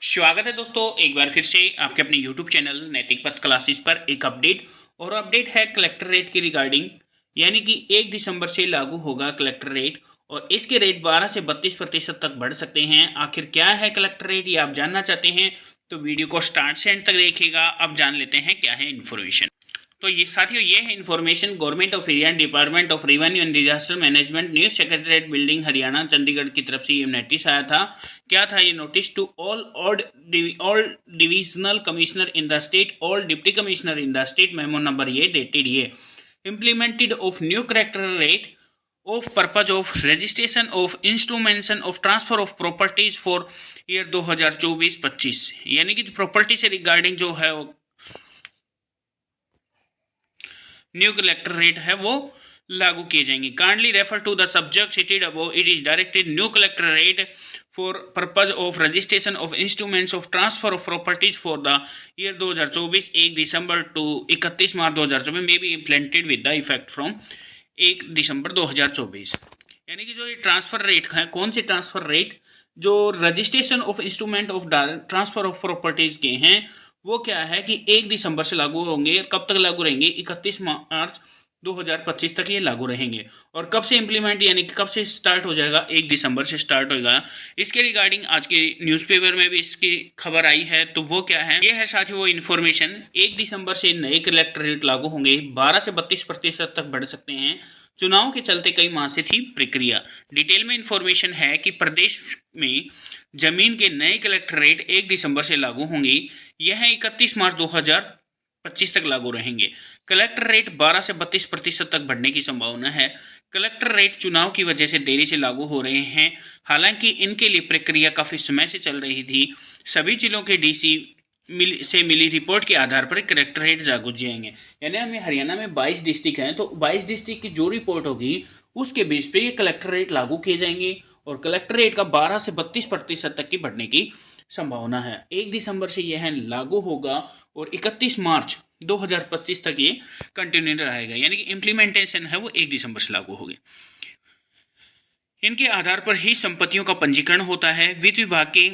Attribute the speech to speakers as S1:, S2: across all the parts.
S1: स्वागत है दोस्तों एक बार फिर से आपके अपने YouTube चैनल नैतिक पथ क्लासेस पर एक अपडेट है कलेक्टर रेट की रिगार्डिंग। यानी कि 1 दिसंबर से लागू होगा कलेक्टर रेट और इसके रेट 12 से 32% तक बढ़ सकते हैं। आखिर क्या है कलेक्टर रेट, ये आप जानना चाहते हैं तो वीडियो को स्टार्ट से एंड तक देखिएगा। अब जान लेते हैं क्या है इन्फॉर्मेशन। तो ये साथियों, ये है information. Government of India department of revenue and disaster management new secretariat building Haryana Chandigarh की तरफ से ये नोटिस आया था। क्या था ये notice? To all divisional commissioner in the state, all deputy commissioner in the state, memo number ये डेटेड ये implemented of new collector rate of purpose of registration of instrumentation of transfer of properties for year 2024-25। यानी कि property से regarding जो है new collector rate है वो लागू किए जाएंगे। Kindly refer to the subject cited above, it is directed new collector rate for purpose of registration of instruments of transfer of properties for the year 2024 1 December to 31 March 2024 may be implemented with the effect from 1 December 2024। यानी कि जो ये transfer rate है, कौन से transfer rate? जो registration of instrument of transfer of properties के हैं वो क्या है कि 1 दिसंबर से लागू होंगे। कब तक लागू रहेंगे? 31 मार्च 2025 तक ये लागू रहेंगे। और कब से इम्प्लीमेंट, यानी कि कब से स्टार्ट हो जाएगा? 1 दिसंबर से स्टार्ट होगा। इसके रिगार्डिंग आज के न्यूज़पेपर में भी इसकी खबर आई है। तो वो क्या है? ये है साथियों वो इन्फॉर्मेशन। 1 दिसंबर से नए कलेक्टर रेट लागू होंगे, 12 से 32% तक बढ़ सकते हैं। चुनाव के चलते कई माह से थी प्रक्रिया। डिटेल में इंफॉर्मेशन है कि प्रदेश में जमीन के नए कलेक्टर रेट 1 दिसंबर से लागू होंगे। यह 31 मार्च 2025 तक लागू रहेंगे। कलेक्टर रेट 12 से 32% तक बढ़ने की संभावना है। कलेक्टर रेट चुनाव की वजह से देरी से लागू हो रहे हैं। हालांकि इनके लिए प्रक्रिया काफ़ी समय से चल रही थी। सभी जिलों के डीसी से मिली रिपोर्ट के आधार पर कलेक्टर रेट लागू जाएंगे। यानी हमें हरियाणा में 22 डिस्ट्रिक्ट हैं, तो 22 डिस्ट्रिक्ट की जो रिपोर्ट होगी उसके बेस पे ये कलेक्टर रेट लागू किए जाएंगे और कलेक्टर रेट का 12 से 32% तक की बढ़ने की संभावना है। 1 दिसंबर से यह लागू होगा और 31 मार्च 2025 तक ये कंटिन्यू रहेगा। यानी कि इम्प्लीमेंटेशन है वो 1 दिसंबर से लागू होगी। इनके आधार पर ही संपत्तियों का पंजीकरण होता है। वित्त विभाग के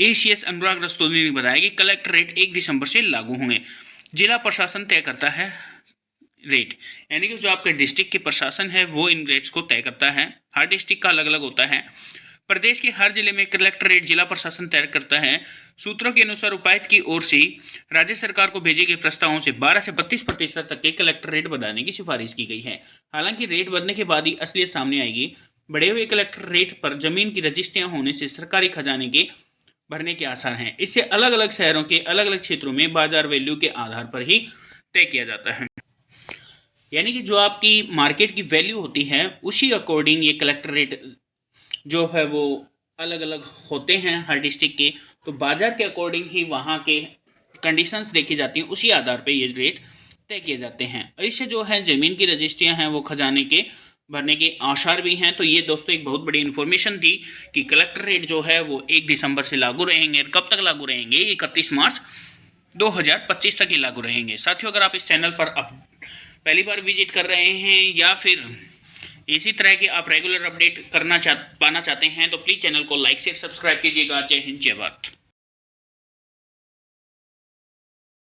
S1: एसीएस अनुराग रस्तोगी ने बताया कि कलेक्टर रेट 1 दिसंबर से लागू होंगे। जिला प्रशासन तय करता है रेट, यानी कि जो आपका डिस्ट्रिक्ट के प्रशासन है वो इन रेट्स को तय करता है। हर डिस्ट्रिक्ट का अलग अलग होता है। प्रदेश के हर जिले में कलेक्टर रेट जिला प्रशासन तय करता है। सूत्रों के अनुसार उपायुक्त की ओर से राज्य सरकार को भेजे गए प्रस्तावों से 12 से 32% तक के कलेक्टर रेट बढ़ाने की सिफारिश की गई है। हालांकि रेट बढ़ने के बाद ही असलियत सामने आएगी। बढ़े हुए कलेक्टर रेट पर जमीन की रजिस्ट्रियां होने से सरकारी खजाने के भरने के आसार हैं। इससे अलग अलग शहरों के अलग अलग क्षेत्रों में बाजार वैल्यू के आधार पर ही तय किया जाता है। यानी कि जो आपकी मार्केट की वैल्यू होती है उसी अकॉर्डिंग ये कलेक्टर रेट जो है वो अलग अलग होते हैं हर डिस्ट्रिक्ट के। तो बाजार के अकॉर्डिंग ही वहाँ के कंडीशंस देखी जाती हैं, उसी आधार पे ये रेट तय किए जाते हैं। और इससे जो है ज़मीन की रजिस्ट्रियाँ हैं वो खजाने के भरने के आसार भी हैं। तो ये दोस्तों एक बहुत बड़ी इन्फॉर्मेशन थी कि कलेक्टर रेट जो है वो 1 दिसंबर से लागू रहेंगे। कब तक लागू रहेंगे? 31 मार्च 2025 तक ही लागू रहेंगे। साथियों, अगर आप इस चैनल पर अब पहली बार विजिट कर रहे हैं या फिर इसी तरह के आप रेगुलर अपडेट पाना चाहते हैं तो प्लीज़ चैनल को लाइक शेयर सब्सक्राइब कीजिएगा। जय हिंद, जय भारत।